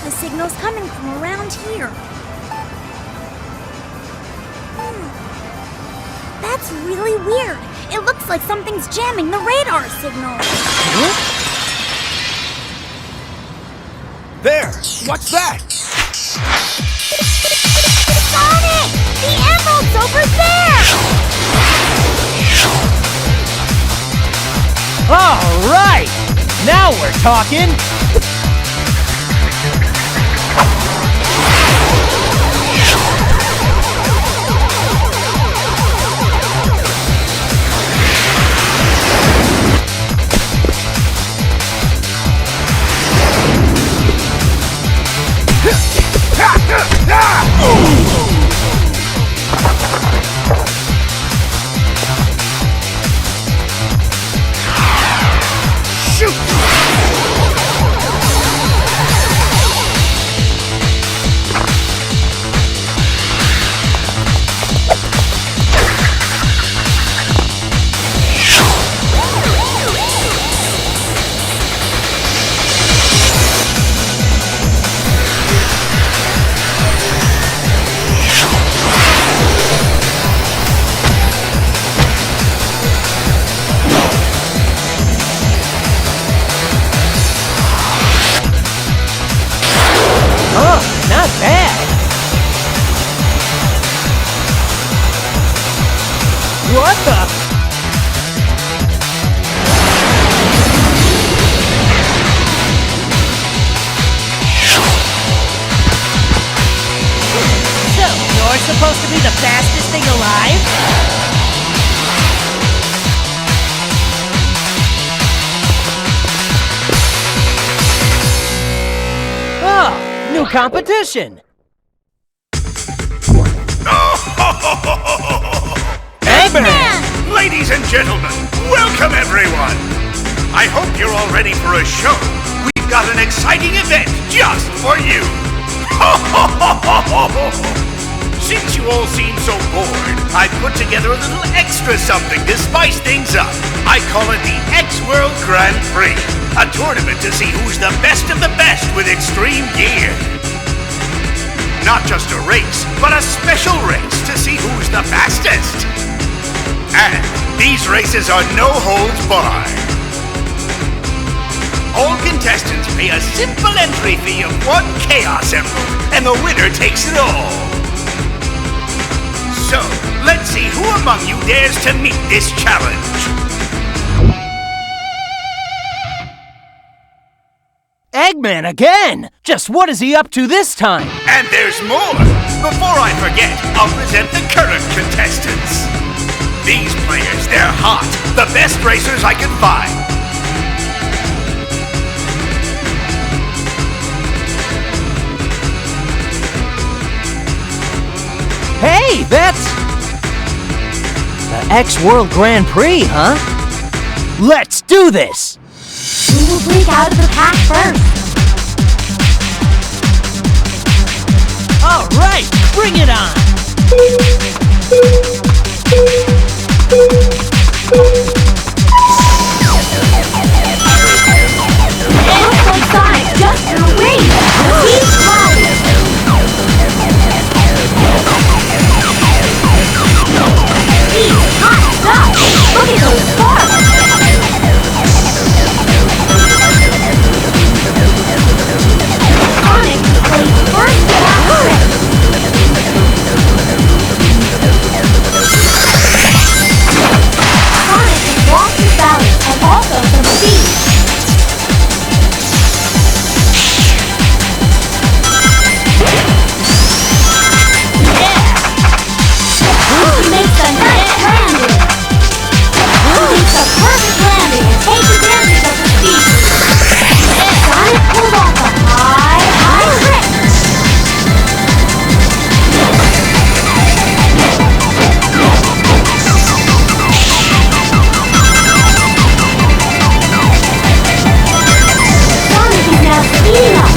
The signal's coming from around here. That's really weird. It looks like something's jamming the radar signal. Huh? There! What's that? Sonic! The emerald's over there! All right! Now we're talking! Not bad. What the? So, you're supposed to be the fastest thing alive? Oh, new competition. Eggman! Ladies and gentlemen, welcome everyone! I hope you're all ready for a show. We've got an exciting event just for you! Since you all seem so bored, I put together a little extra something to spice things up. I call it the X-World Grand Prix, a tournament to see who's the best of the best with extreme gear. Not just a race, but a special race to see who's the fastest. And these races are no holds barred. All contestants pay a simple entry fee of 1 Chaos Emerald, and the winner takes it all. So, let's see who among you dares to meet this challenge. Eggman again! Just what is he up to this time? And there's more! Before I forget, I'll present the current contestants. These players, they're hot. The best racers I could find. X World Grand Prix, huh? Let's do this! Who will break out of the pack first? All right, bring it on! Looks like Sonic just threw away. He's flying. He's hot stuff. Look at those sparks. Sonic plays first pass trick. Sonic has lost his balance and also some speed. He makes a nice landing. He makes a perfect landing and takes advantage of the speed. Sonic pulled off a high trick. Sonic is now speeding up.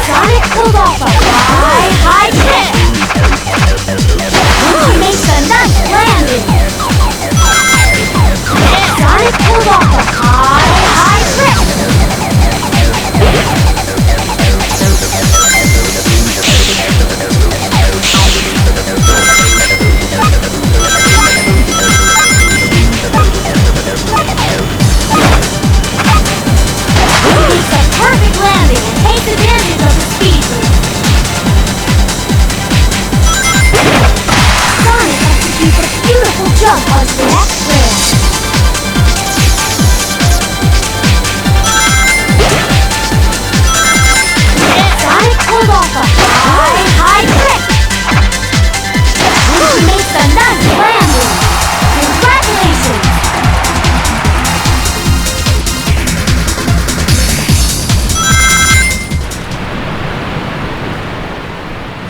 Sonic pulled off a high trick. He makes a nice landing. Sonic pulled off a high trick. He makes a perfect landing and takes advantage of the speed. Sonic executes a beautiful jump onto the next rail. Sonic pulled off a high trick. He makes a nice landing. Congratulations!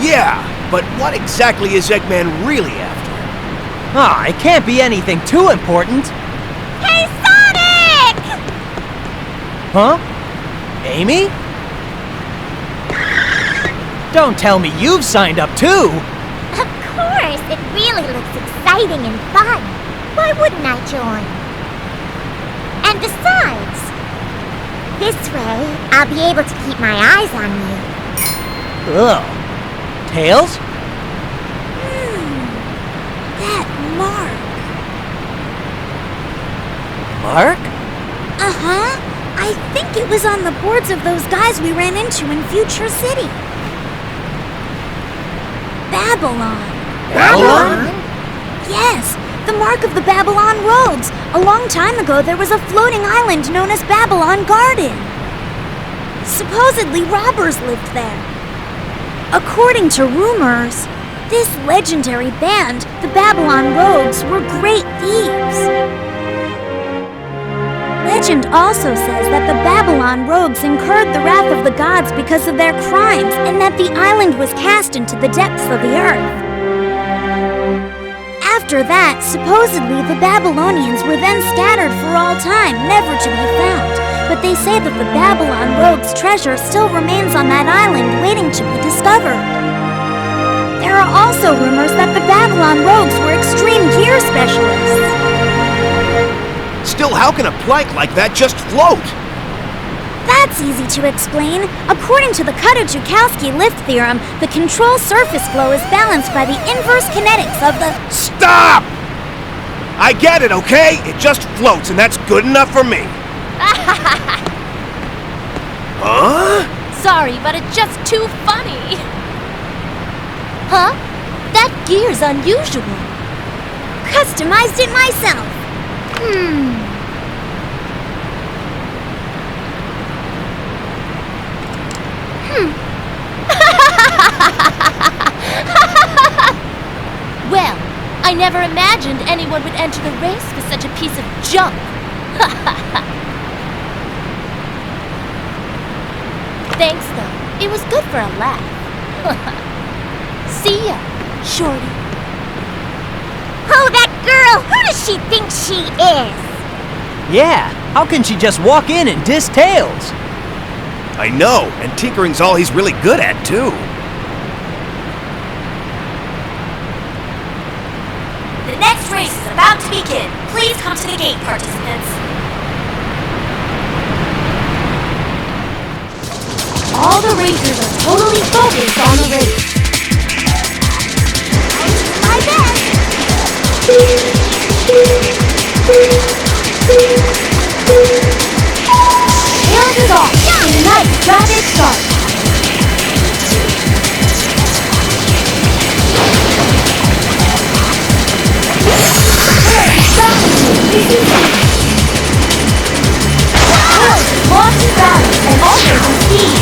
Yeah, but what exactly is Eggman really after? Ah, it can't be anything too important. Hey, Sonic! Huh? Amy? Don't tell me you've signed up too! Of course, it really looks exciting and fun. Why wouldn't I join? And besides, this way, I'll be able to keep my eyes on you. Ugh. Tails? That mark. Mark? Uh-huh. I think it was on the boards of those guys we ran into in Future City. Babylon. Babylon? Yes, the mark of the Babylon roads. A long time ago, there was a floating island known as Babylon Garden. Supposedly, robbers lived there. According to rumors, this legendary band, the Babylon Rogues, were great thieves. Legend also says that the Babylon Rogues incurred the wrath of the gods because of their crimes, and that the island was cast into the depths of the earth. After that, supposedly the Babylonians were then scattered for all time, never to be found. But they say that the Babylon Rogues' treasure still remains on that island, waiting to be discovered. There are also rumors that the Babylon Rogues were extreme gear specialists. Still, how can a plank like that just float? That's easy to explain. According to the Kutta-Joukowski lift theorem, the control surface flow is balanced by the inverse kinetics of the... Stop! I get it, okay? It just floats, and that's good enough for me. Huh? Sorry, but it's just too funny. Huh? That gear's unusual. Customized it myself. Well, I never imagined anyone would enter the race with such a piece of junk. Thanks, though. It was good for a laugh. See ya, Shorty. Oh, that girl! Who does she think she is? Yeah, how can she just walk in and diss Tails? I know, and tinkering's all he's really good at, too. The next race is about to begin. Please come to the gate, participants. All the racers are totally focused on the race. My best! Tails is off. A nice rapid start. Lost his balance and altered his speed.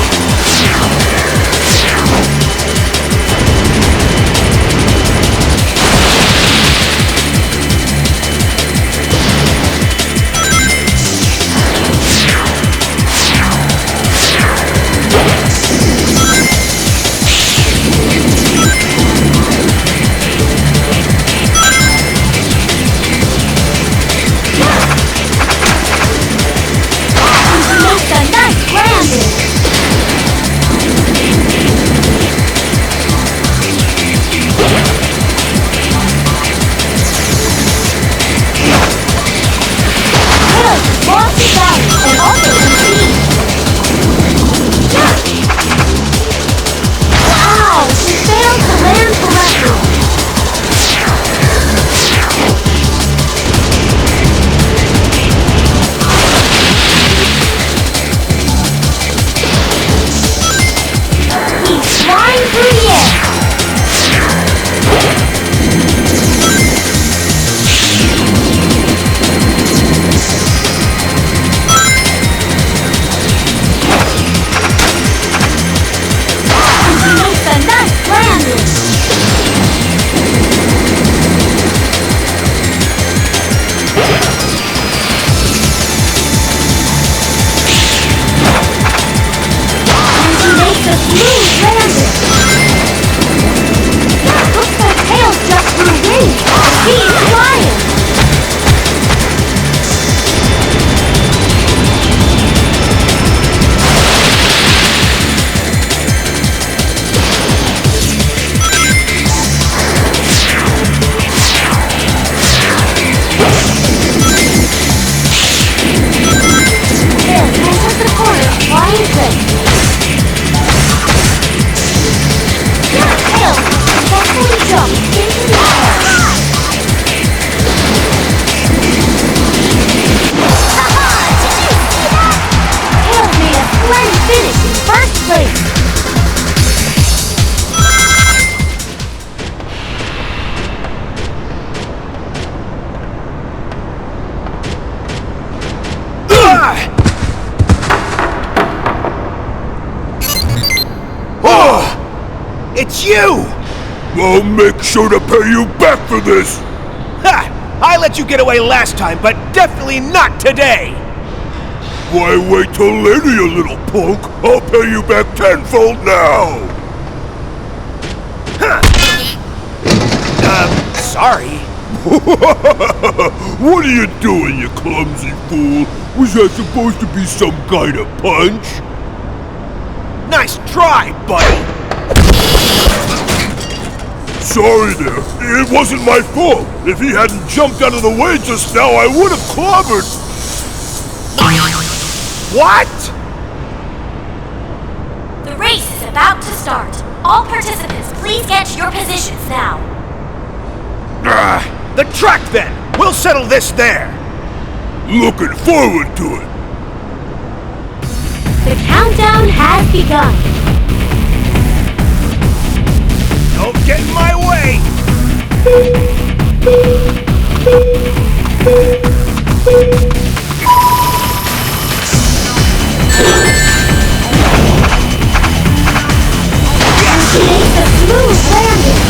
It's you! I'll make sure to pay you back for this! Ha! I let you get away last time, but definitely not today! Why wait till later, you little punk? I'll pay you back tenfold now! Huh. Sorry. What are you doing, you clumsy fool? Was that supposed to be some kind of punch? Nice try, buddy! Sorry there. It wasn't my fault. If he hadn't jumped out of the way just now, I would have clobbered. What? The race is about to start. All participants, please get to your positions now. The track then! We'll settle this there! Looking forward to it. The countdown has begun. Don't get in my way! He makes a smooth landing.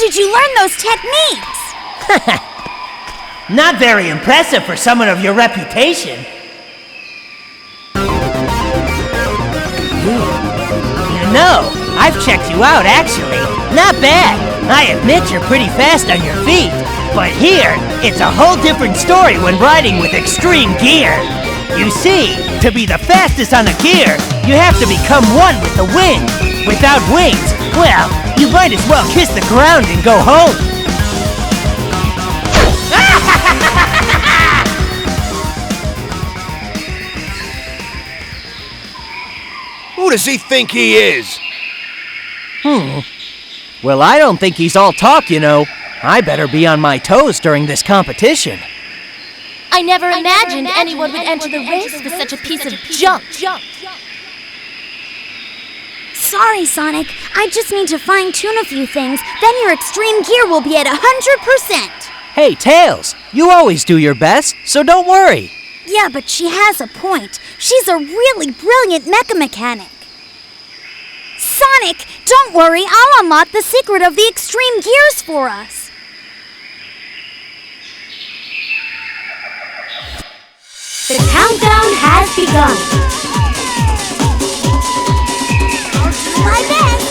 did you learn those techniques? Not very impressive for someone of your reputation. You know, I've checked you out, actually. Not bad. I admit you're pretty fast on your feet. But here, it's a whole different story when riding with extreme gear. You see, to be the fastest on a gear, you have to become one with the wind. Without wings, well, you might as well kiss the ground and go home. Who does he think he is? Well, I don't think he's all talk, you know. I better be on my toes during this competition. I never imagined anyone would enter the race with such a piece of junk. Sorry, Sonic. I just need to fine-tune a few things. Then your extreme gear will be at 100%. Hey, Tails, you always do your best, so don't worry. Yeah, but she has a point. She's a really brilliant mecha mechanic. Sonic, don't worry. I'll unlock the secret of the extreme gears for us. The countdown has begun. My best.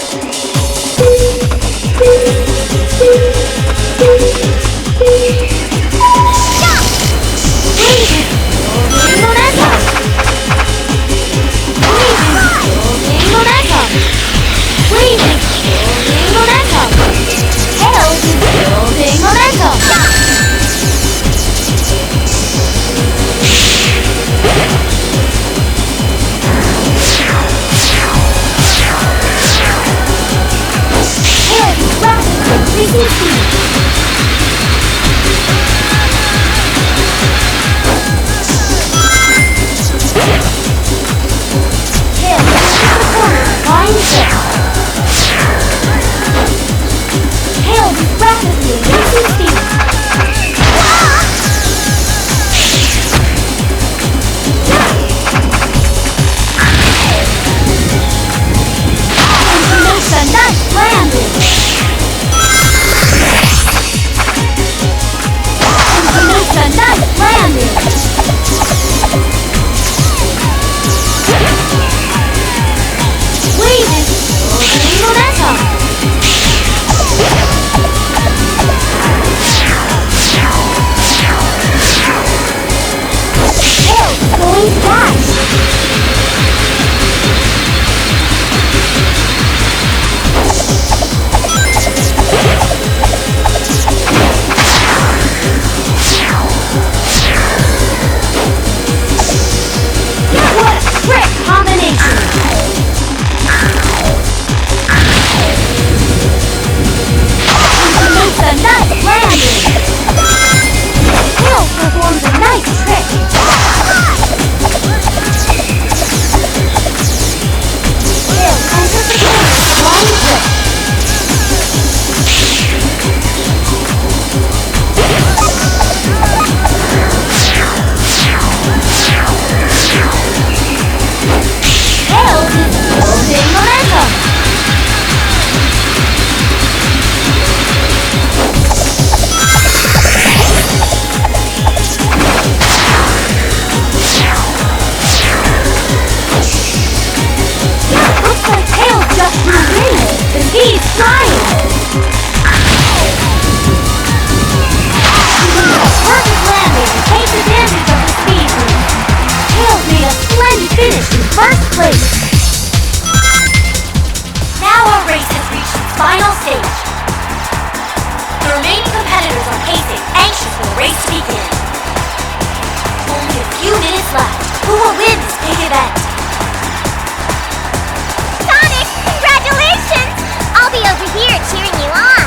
Sonic, congratulations! I'll be over here cheering you on.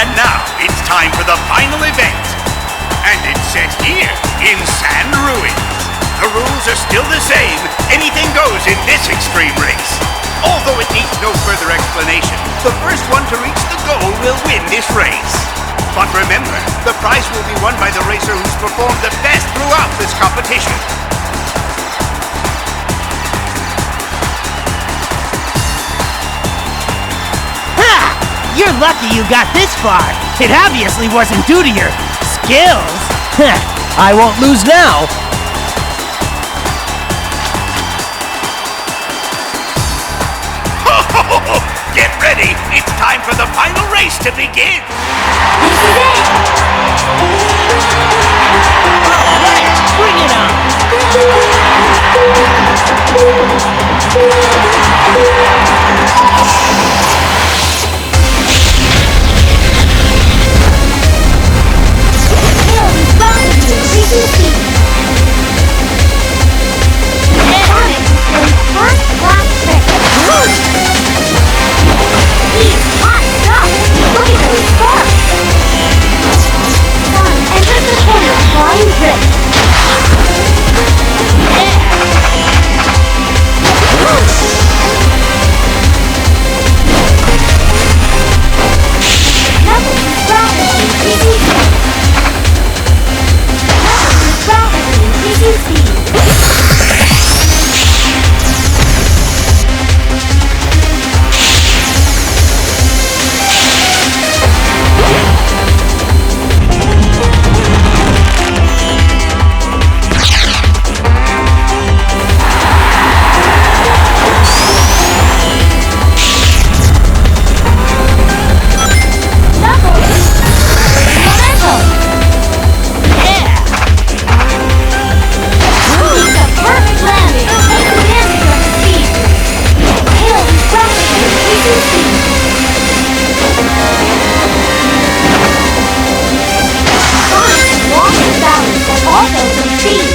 And now it's time for the final event. And it's set here in Sand Ruins. The rules are still the same. Anything goes in this extreme race. Although it needs no further explanation, the first one to reach the goal will win this race. But remember, the prize will be won by the racer who's performed the best throughout this competition. Ha! You're lucky you got this far. It obviously wasn't due to your skills. I won't lose now. Get ready! It's time for the final race to begin! This is it! Alright, bring it on! Hill is bound to increasing speed. Sonic is doing first class trick. He's hot stuff! Look at those sparks! Sonic enters the corner flying drift. Knuckles is rapidly increasing speed. Knuckles is rapidly increasing speed. Knuckles is momentum. He's a perfect landing, taking advantage of the speed. Hill is rapidly increasing speed. Sonic lost his balance but also some speed.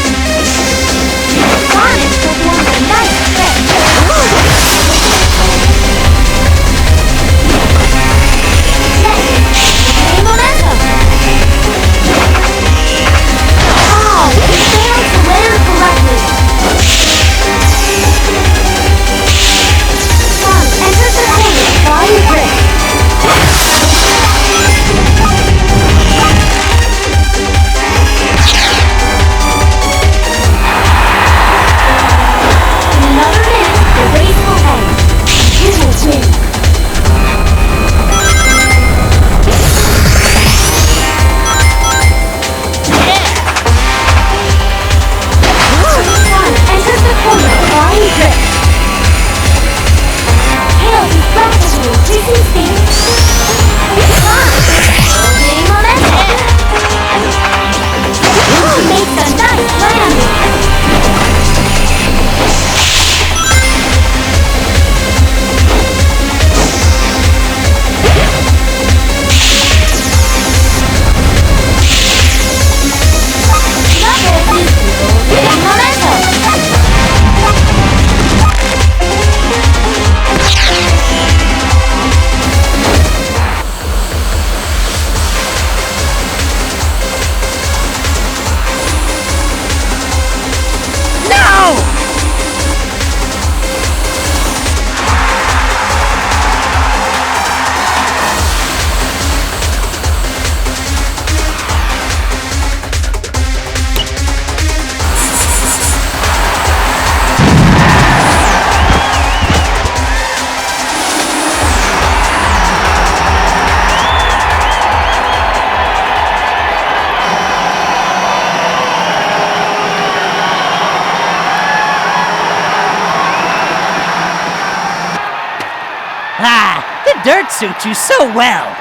Sonic performed a nice trick. Gain momentum. Oh, he failed to land correctly. Sonic enters the corner flying drift. In another minute, the race will end. You will win. Sonic enters the corner flying drift. Tails is rapidly increasing speed. Sonic is building momentum. He makes a nice landing. Knuckles is building momentum. No! Ah, the dirt suits you so well.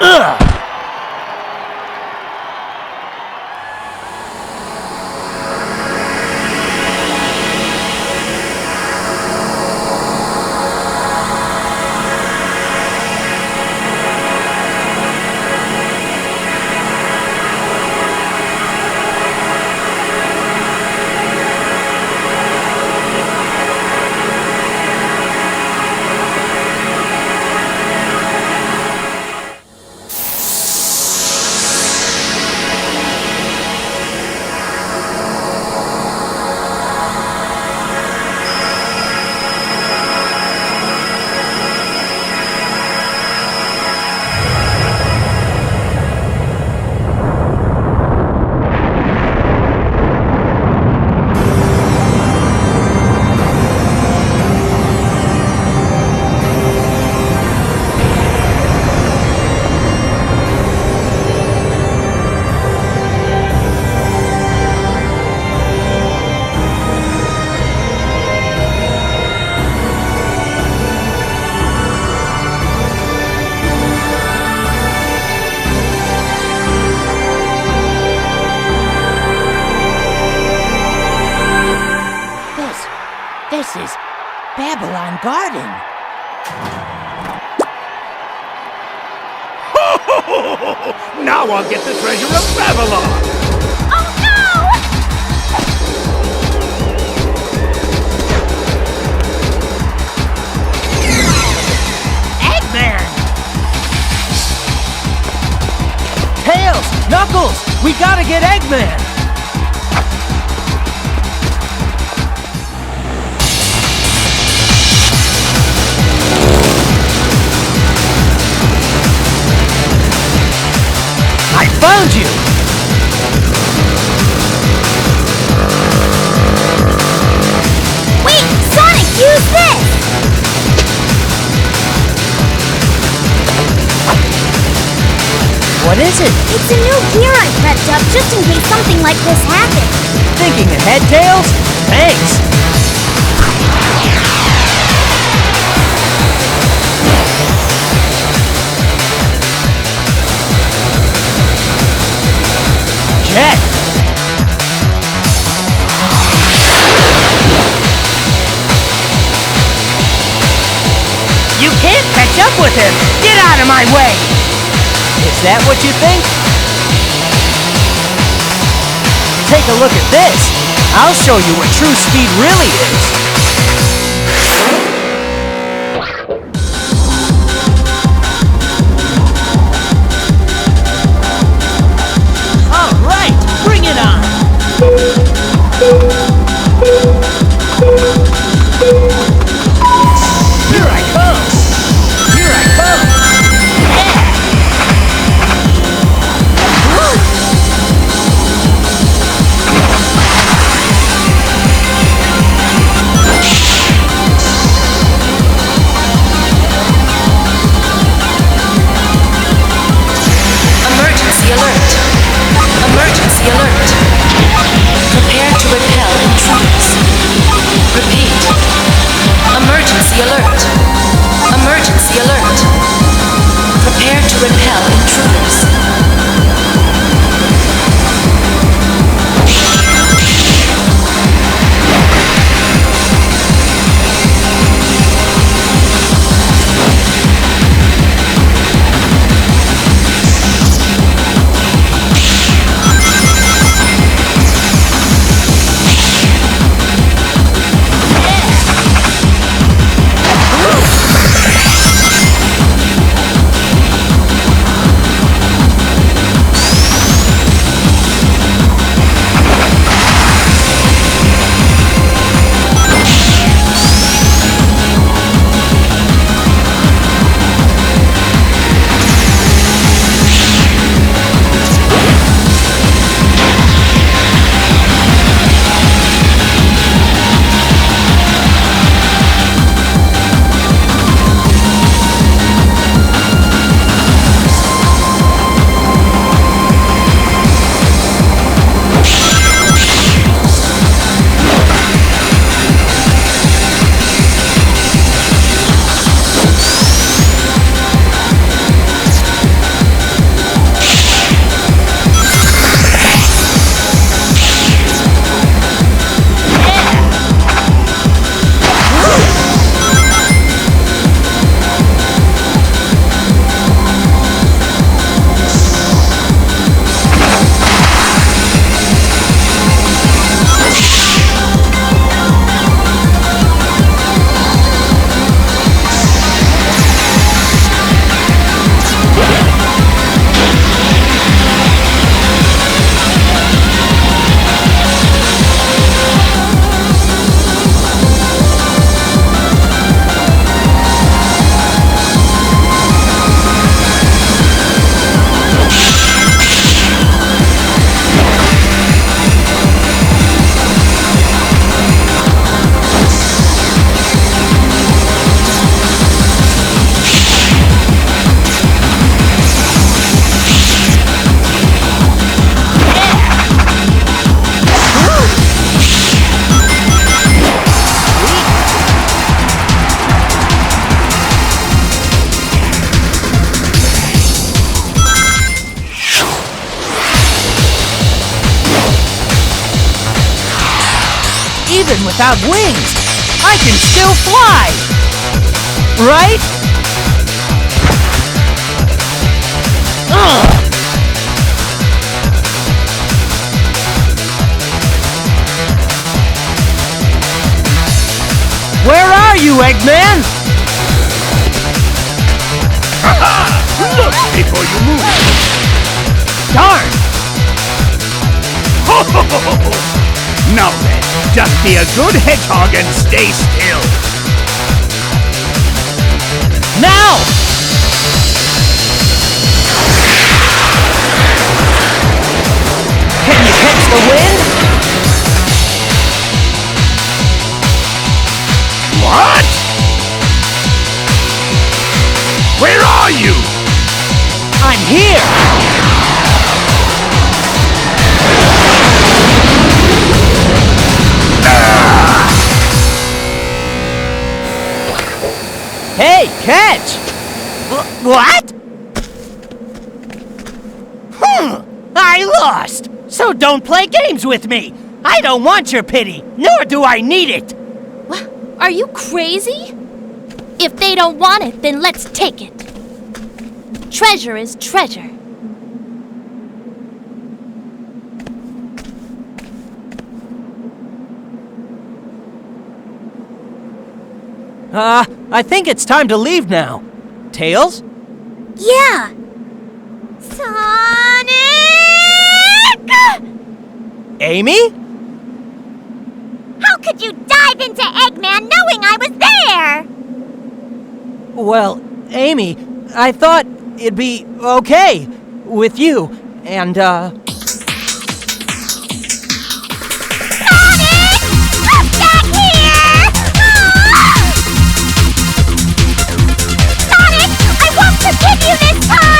Ugh. garden. Now I'll get the treasure of Babylon! Oh no! Eggman! Tails! Knuckles! We gotta get Eggman! I found you! Wait, Sonic, use this! What is it? It's a new gear I prepped up just in case something like this happened. Thinking ahead, Tails? Thanks! Jet! You can't catch up with him! Get out of my way! Is that what you think? Take a look at this! I'll show you what true speed really is! Alright, bring it on! Here I come! Here I come! Emergency alert! Emergency alert! Prepare to repel intruders. Repeat. Emergency alert! Emergency alert! Prepare to repel intruders. Even without wings, I can still fly! right? Ugh. Where are you, Eggman? Look before you move. Darn! Now then, just be a good hedgehog and stay still. Now! Can you catch the wind? What? Where are you? I'm here! Hey, catch! What? I lost! So don't play games with me! I don't want your pity, nor do I need it! Are you crazy? If they don't want it, then let's take it. Treasure is treasure. I think it's time to leave now. Tails? Yeah! Sonic! Amy? How could you dive into Eggman knowing I was there? Well, Amy, I thought it'd be okay with you, and, Sonic! Come back here! Sonic, I won't forgive you this time!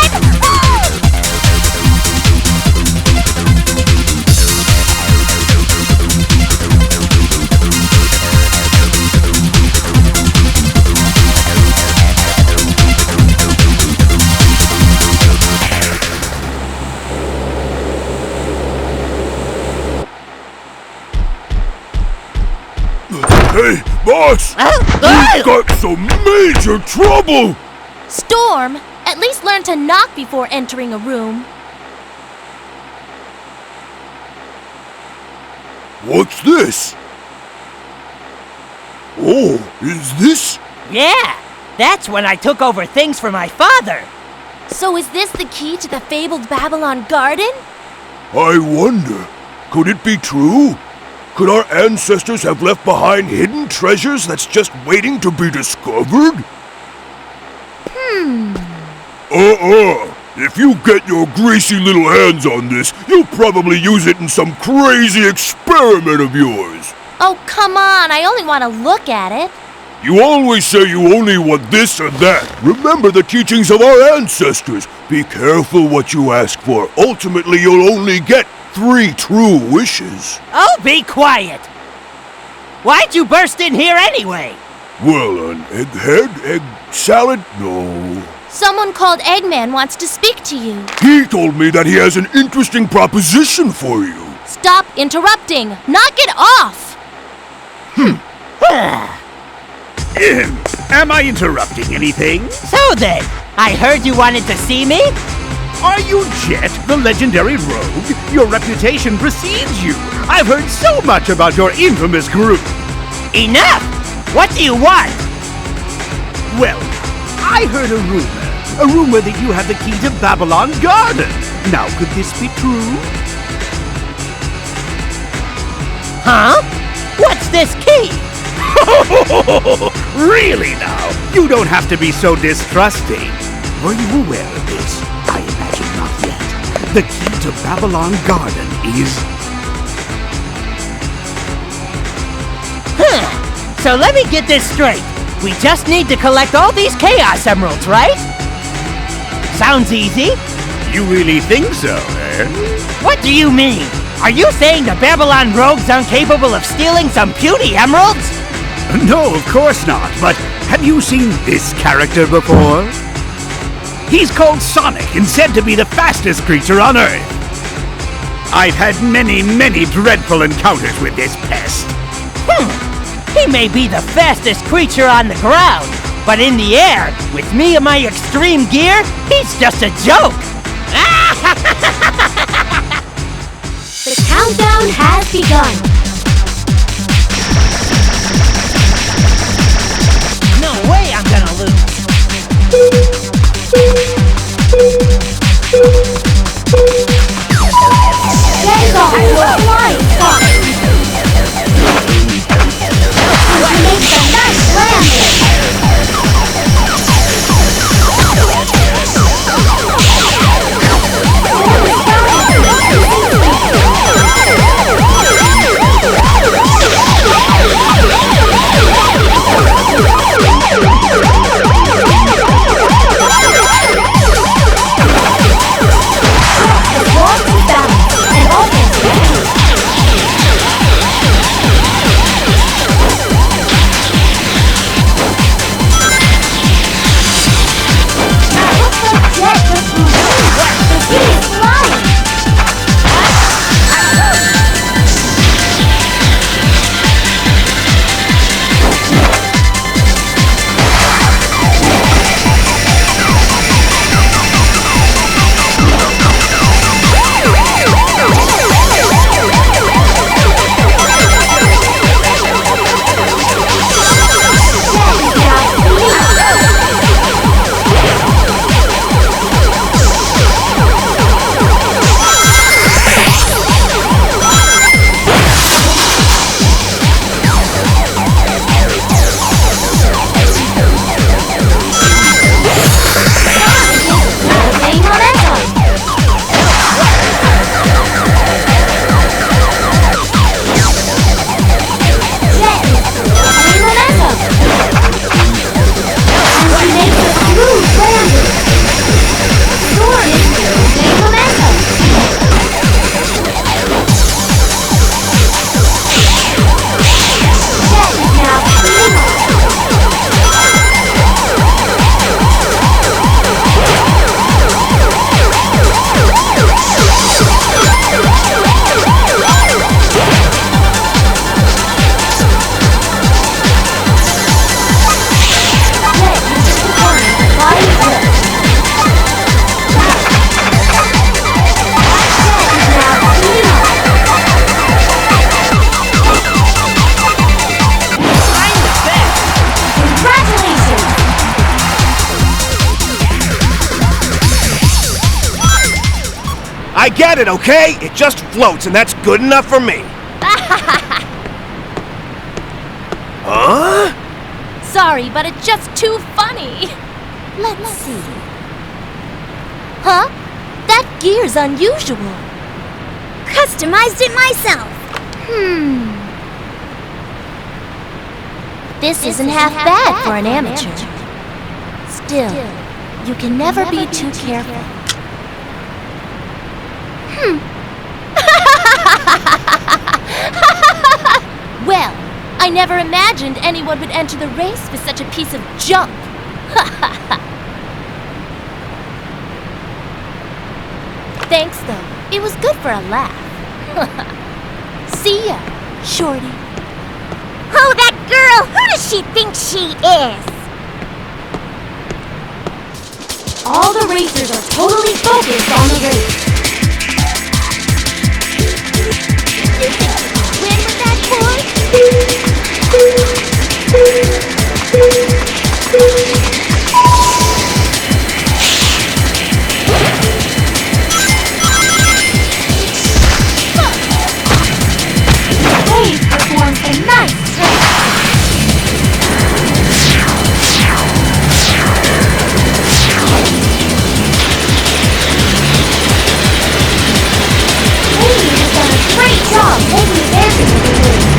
Hey, boss! We've got some major trouble! Storm, at least learn to knock before entering a room. What's this? Oh, is this? yeah, that's when I took over things for my father. So is this the key to the fabled Babylon Garden? I wonder, could it be true? Could our ancestors have left behind hidden treasures that's just waiting to be discovered? If you get your greasy little hands on this, you'll probably use it in some crazy experiment of yours. Oh, come on, I only want to look at it. You always say you only want this and that. Remember the teachings of our ancestors. Be careful what you ask for. Ultimately, you'll only get 3 true wishes. Oh, be quiet! Why'd you burst in here anyway? Well, an egghead? Egg salad? No. Someone called Eggman wants to speak to you. He told me that he has an interesting proposition for you. Stop interrupting! Knock it off! Am I interrupting anything? So then, I heard you wanted to see me? Are you Jet, the legendary rogue? Your reputation precedes you. I've heard so much about your infamous group. Enough! What do you want? Well, I heard a rumor that you have the key to Babylon Garden. Now, could this be true? Huh? What's this key? Really now? You don't have to be so distrusting. Were you aware of this? I imagine not yet. The key to Babylon Garden is... So let me get this straight. We just need to collect all these Chaos Emeralds, right? Sounds easy. You really think so, eh? What do you mean? Are you saying the Babylon rogue's incapable of stealing some puny emeralds? No, of course not, but have you seen this character before? He's called Sonic and said to be the fastest creature on Earth. I've had many, many dreadful encounters with this pest. He may be the fastest creature on the ground, But in the air, with me and my extreme gear, he's just a joke. The countdown has begun. No way I'm gonna lose. Get off your flying fox! You make a nice landing! I get it, okay? It just floats, and that's good enough for me. Huh? Sorry, but it's just too funny. Let's see. Huh? That gear's unusual. Customized it myself. This isn't half bad for an amateur. Still, you can never be too careful. Well, I never imagined anyone would enter the race with such a piece of junk. Thanks, though. It was good for a laugh. See ya, Shorty. Oh, that girl! Who does she think she is? All the racers are totally focused on the race. You think you can win with that boy? Dave performs a nice trick. Dave has done a great job taking advantage of the race.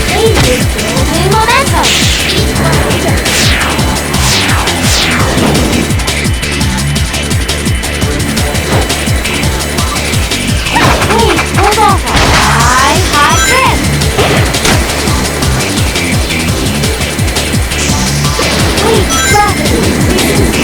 Dave is building momentum. Dave pulled off a high trip. Dave rapidly increases.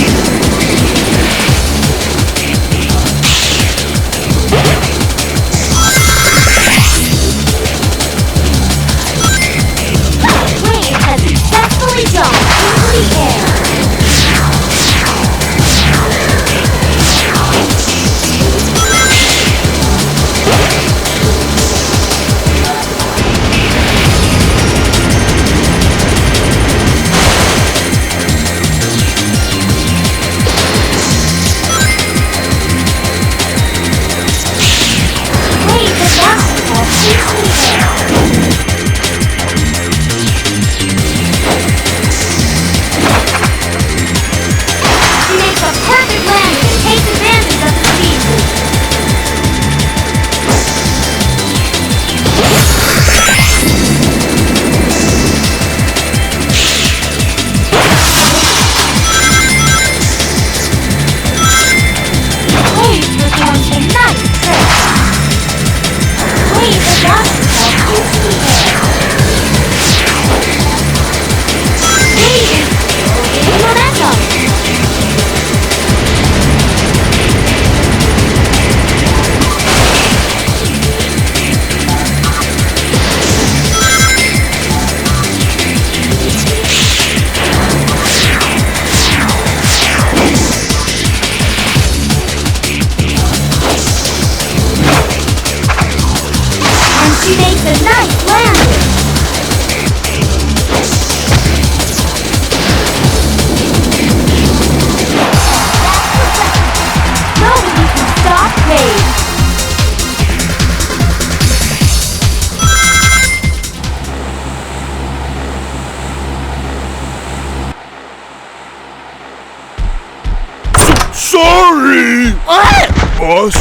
sorry! What? Boss,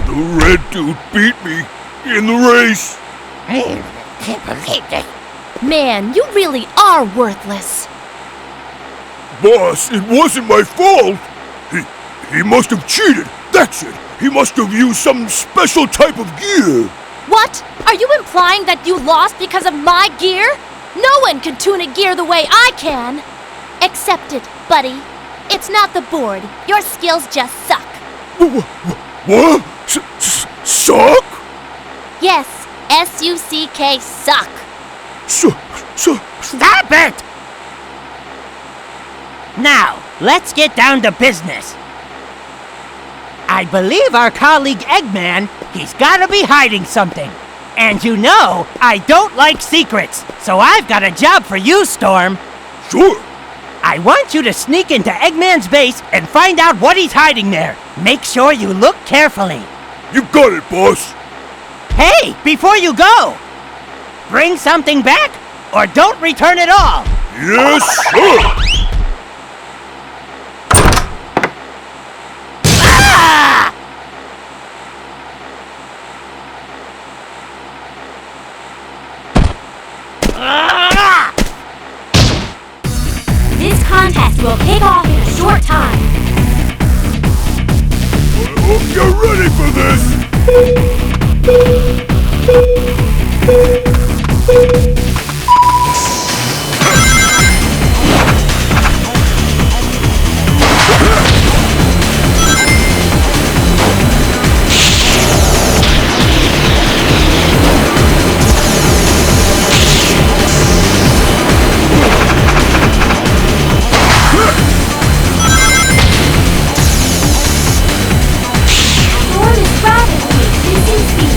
the red dude beat me in the race. I can't believe this. Man, you really are worthless. Boss, it wasn't my fault. He must have cheated. That's it. He must have used some special type of gear. What? Are you implying that you lost because of my gear? No one can tune a gear the way I can. Accept it, buddy. It's not the board. Your skills just suck. What? Suck? Yes, S-U-C-K, suck. Stop it! Now, let's get down to business. I believe our colleague Eggman, he's gotta be hiding something. And you know, I don't like secrets, so I've got a job for you, Storm. Sure. I want you to sneak into Eggman's base and find out what he's hiding there. Make sure you look carefully. You got it, boss. Hey, before you go, bring something back or don't return at all. Yes, sir. This contest will kick off in a short time. I hope you're ready for this. Storm is rapidly increasing speed.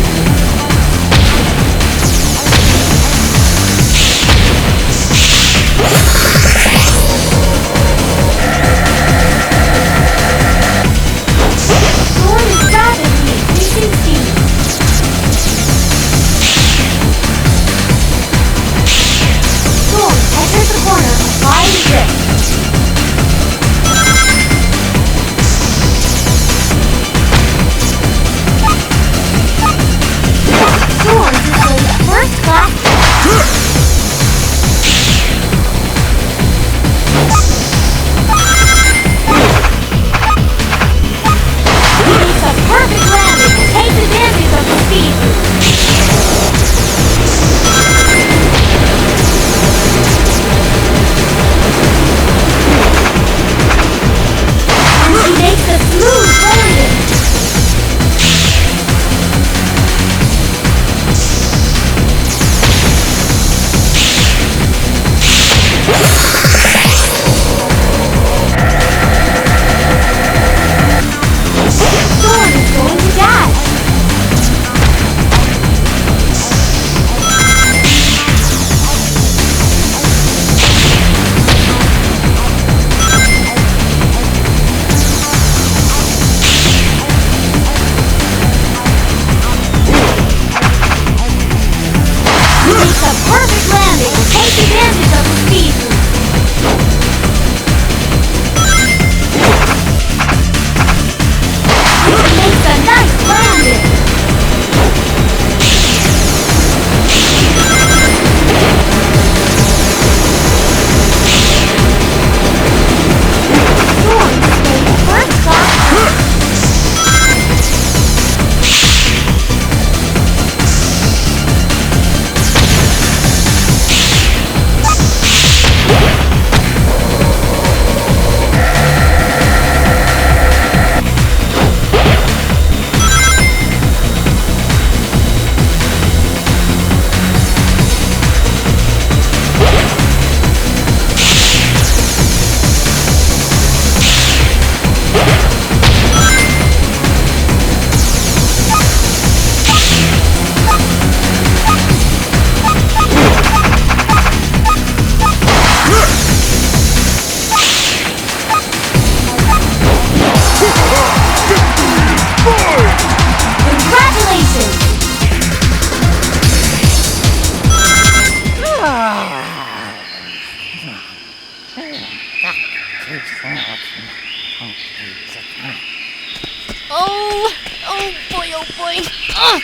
Oh boy. Ugh.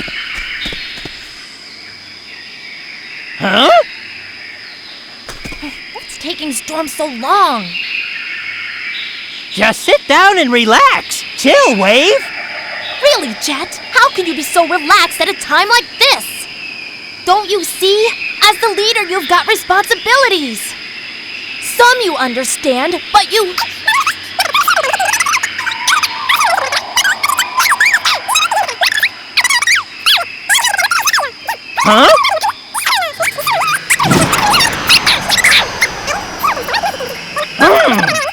Huh? What's taking Storm so long? Just sit down and relax. Chill, Wave. Really, Jet? How can you be so relaxed at a time like this? Don't you see? As the leader, you've got responsibilities. Some you understand, but you... Huh?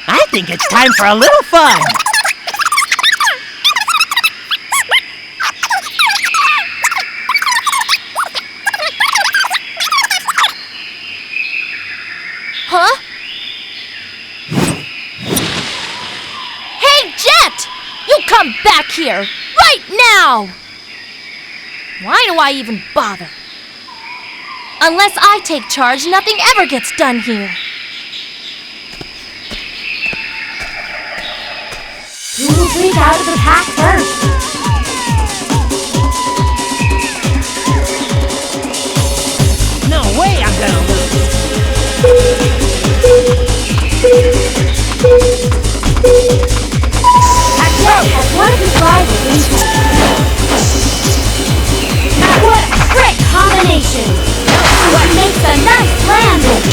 I think it's time for a little fun. Huh? Hey, Jet! You come back here! Right now! Why do I even bother? Unless I take charge, nothing ever gets done here. Who will break out of the pack first? No way I'm gonna lose. Jet has one of his rivals intact. What a trick combination! What makes a nice landing?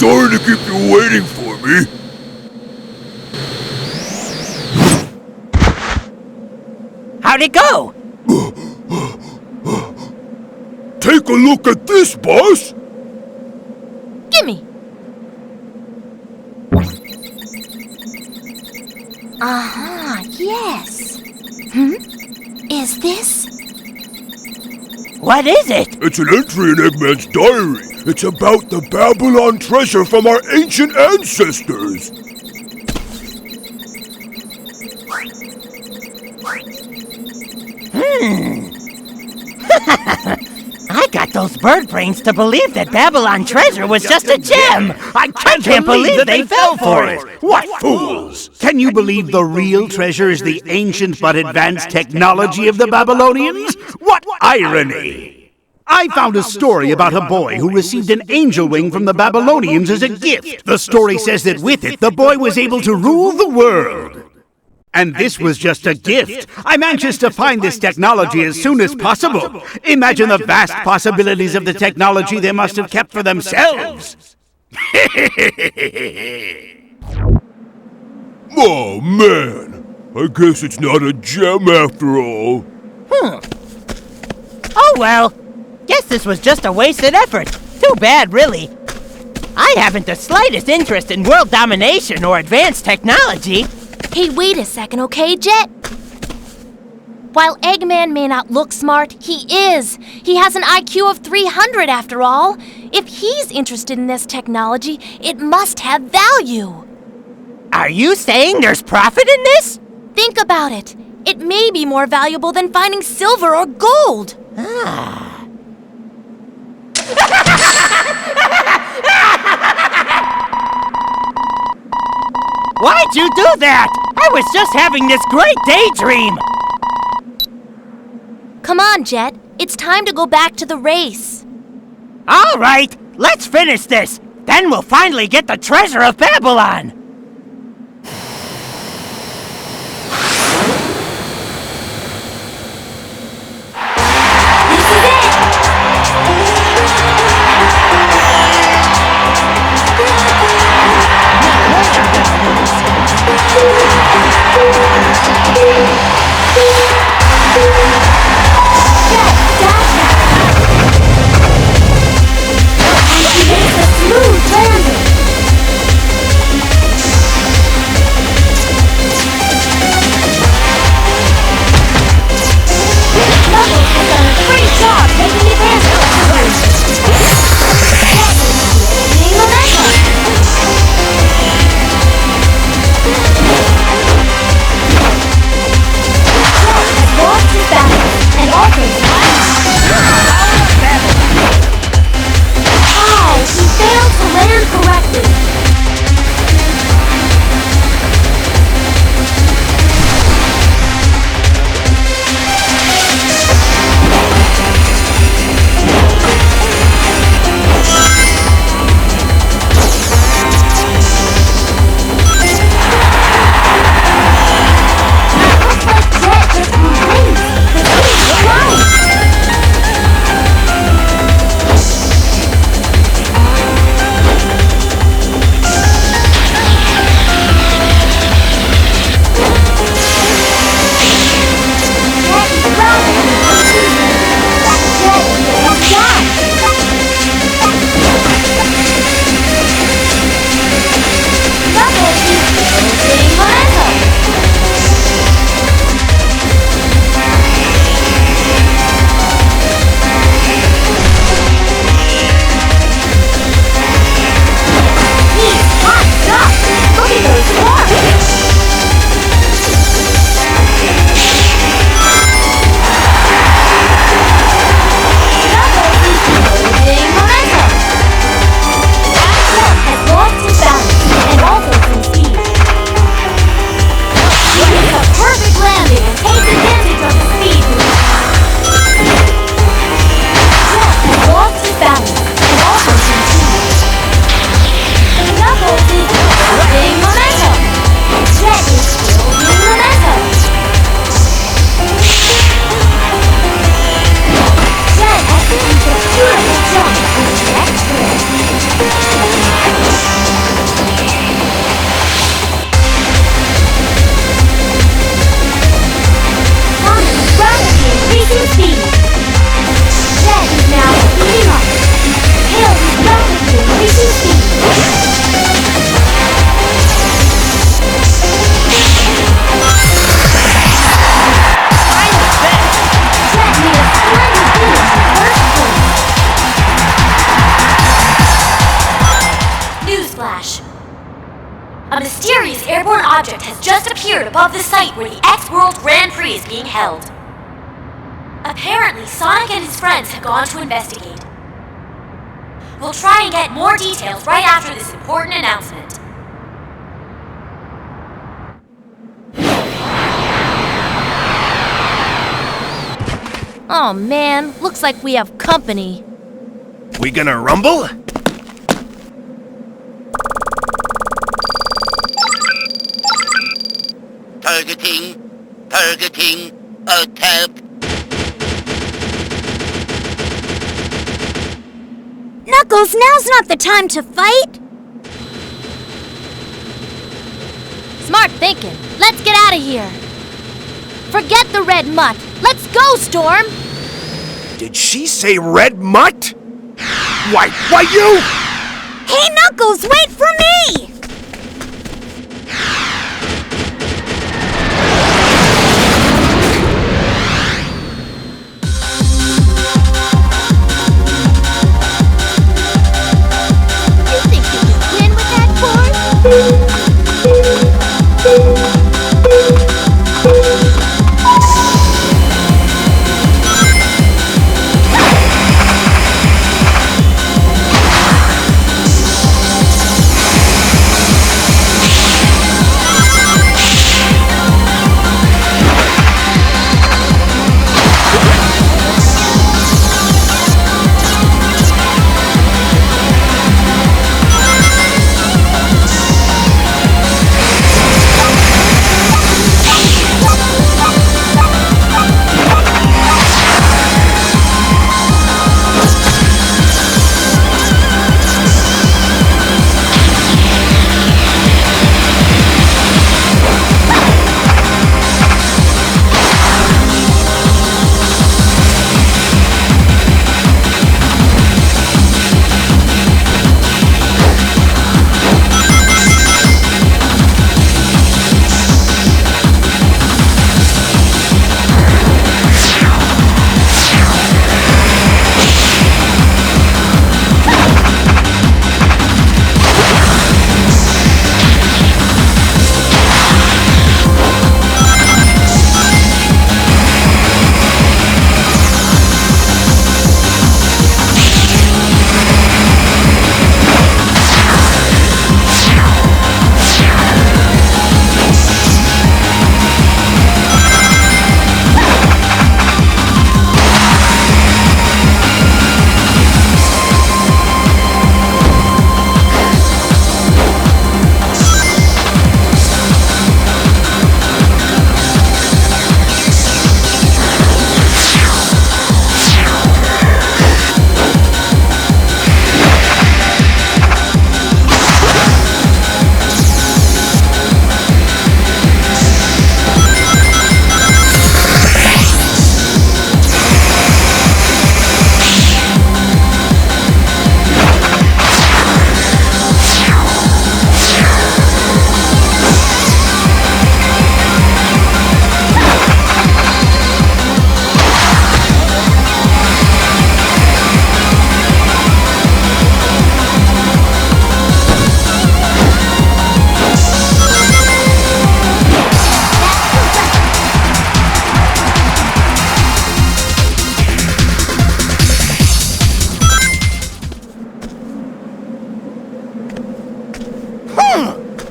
Sorry to keep you waiting for me. How'd it go? Take a look at this, boss. Gimme. Aha, yes. Is this? What is it? It's an entry in Eggman's diary. It's about the Babylon treasure from our ancient ancestors. I got those bird brains to believe that Babylon treasure was just a gem. I can't believe that they fell for it. What fools! Can you believe the real treasure is the ancient but advanced technology of the Babylonians? What irony! I found a story about a boy who received an angel wing from the Babylonians as a gift. The story says that with it, the boy was able to rule the world. And this was just a gift. I'm anxious to find this technology as soon as possible. Imagine the vast possibilities of the technology they must have kept for themselves. Oh, man. I guess it's not a gem after all. Oh well. Guess this was just a wasted effort. Too bad, really. I haven't the slightest interest in world domination or advanced technology. Hey, wait a second, okay, Jet? While Eggman may not look smart, he is. He has an IQ of 300 after all. If he's interested in this technology, it must have value. Are you saying there's profit in this? Think about it. It may be more valuable than finding silver or gold. Why'd you do that? I was just having this great daydream. Come on, Jet. It's time to go back to the race. All right, let's finish this. Then we'll finally get the treasure of Babylon. A mysterious airborne object has just appeared above the site where the X-World Grand Prix is being held. Apparently, Sonic and his friends have gone to investigate. We'll try and get more details right after this important announcement. Oh man, looks like we have company. We gonna rumble? Targeting, attack. Knuckles, now's not the time to fight! Smart thinking. Let's get out of here. Forget the red mutt. Let's go, Storm! Did she say red mutt? Why you? Hey, Knuckles, wait for me! You think you can win with that force?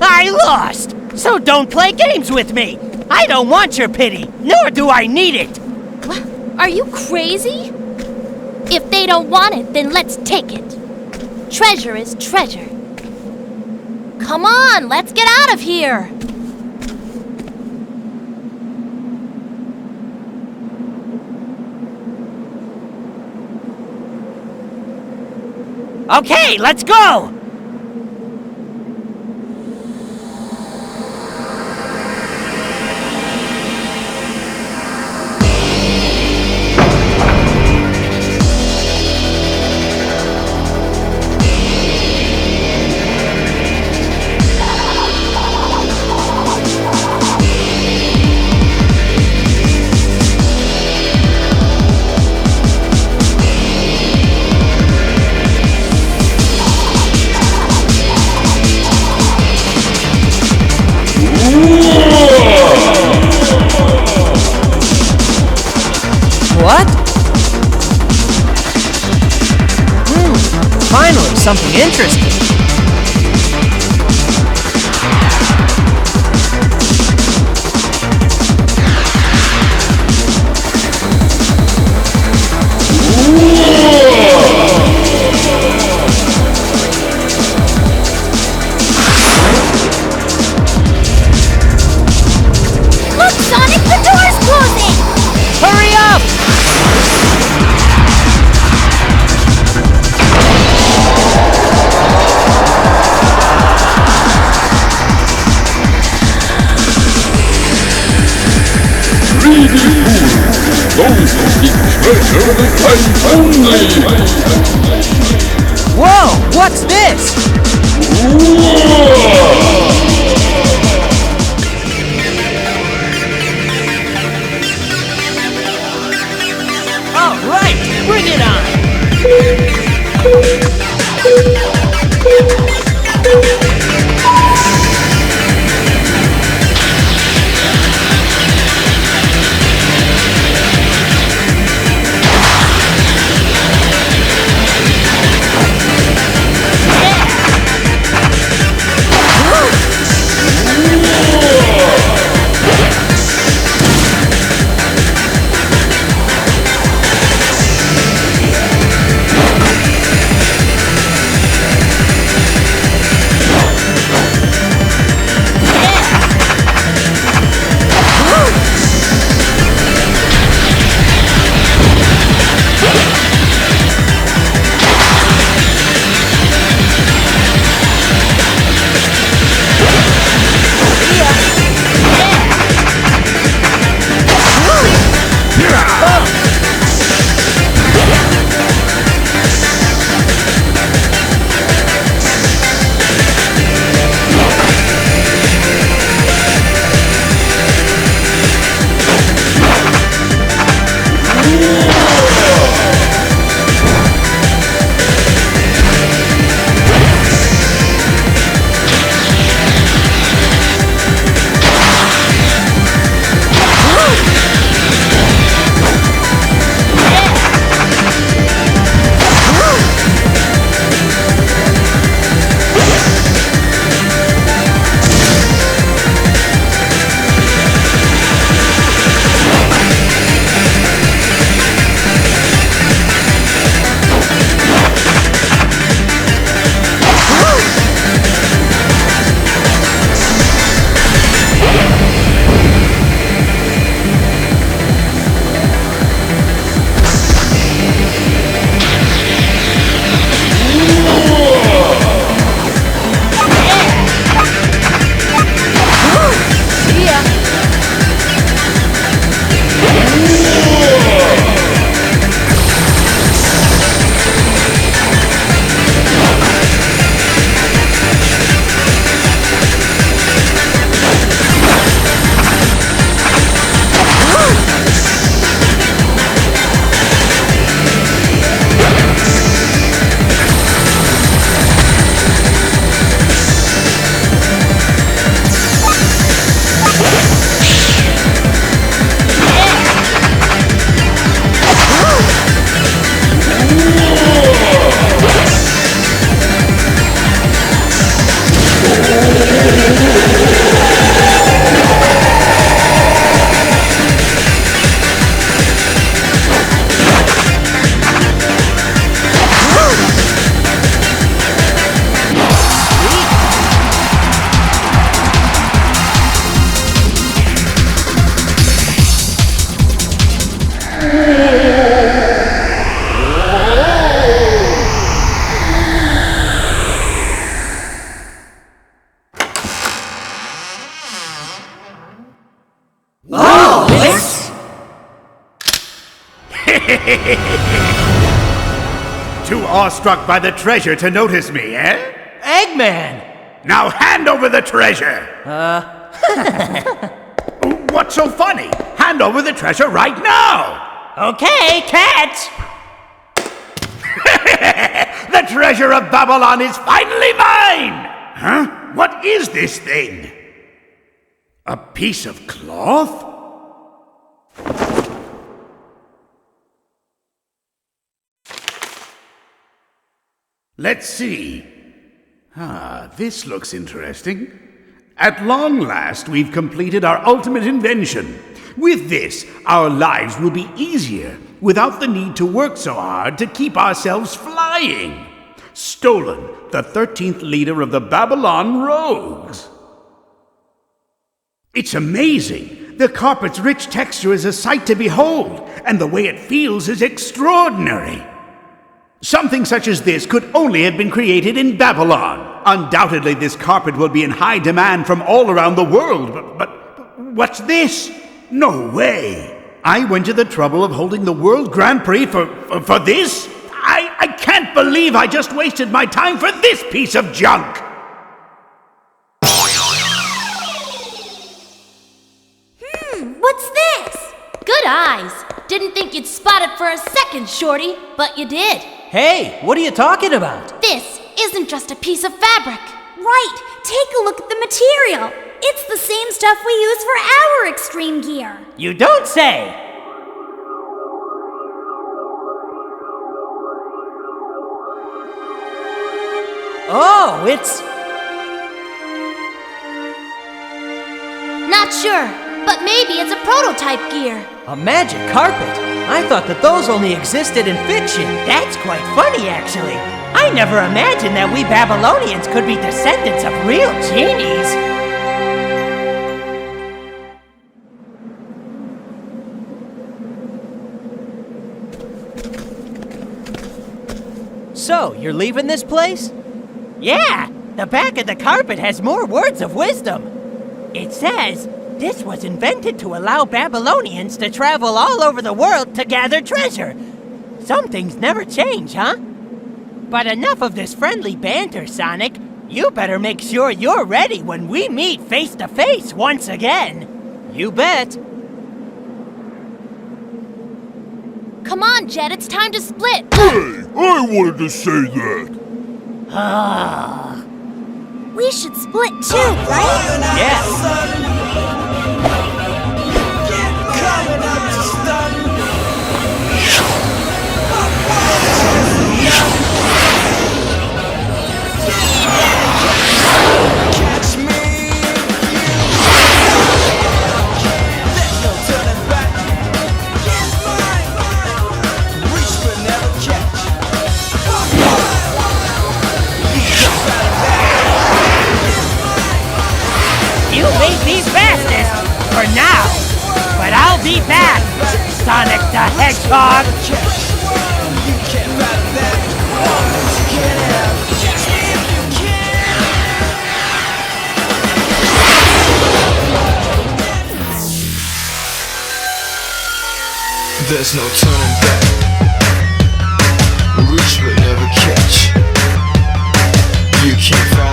I lost! So don't play games with me! I don't want your pity, nor do I need it! What? Are you crazy? If they don't want it, then let's take it. Treasure is treasure. Come on, let's get out of here! Okay, let's go! What? Finally, something interesting. Whoa, what's this? All right, bring it on! Too awestruck by the treasure to notice me, eh? Eggman! Now hand over the treasure! What's so funny? Hand over the treasure right now! Okay, catch! The treasure of Babylon is finally mine! Huh? What is this thing? A piece of cloth? Let's see. This looks interesting. At long last, we've completed our ultimate invention. With this, our lives will be easier without the need to work so hard to keep ourselves flying. Stolen, the 13th leader of the Babylon Rogues. It's amazing. The carpet's rich texture is a sight to behold, and the way it feels is extraordinary. Something such as this could only have been created in Babylon. Undoubtedly, this carpet will be in high demand from all around the world, but what's this? No way! I went to the trouble of holding the World Grand Prix for this? I can't believe I just wasted my time for this piece of junk! What's this? Good eyes. Didn't think you'd spot it for a second, Shorty, but you did. Hey, what are you talking about? This isn't just a piece of fabric. Right, take a look at the material. It's the same stuff we use for our extreme gear. You don't say! Oh, it's... Not sure, but maybe it's a prototype gear. a magic carpet. I thought that those only existed in fiction. That's quite funny, actually. I never imagined that we Babylonians could be descendants of real genies. So, you're leaving this place? Yeah! The back of the carpet has more words of wisdom. It says, this was invented to allow Babylonians to travel all over the world to gather treasure. Some things never change, huh? But enough of this friendly banter, Sonic. You better make sure you're ready when we meet face to face once again. You bet. Come on, Jet, it's time to split. Hey, I wanted to say that. We should split too, right? Yeah. You may be fastest for now, but I'll be back, Sonic the Hedgehog. There's no turning back. Reach but never catch. You can't find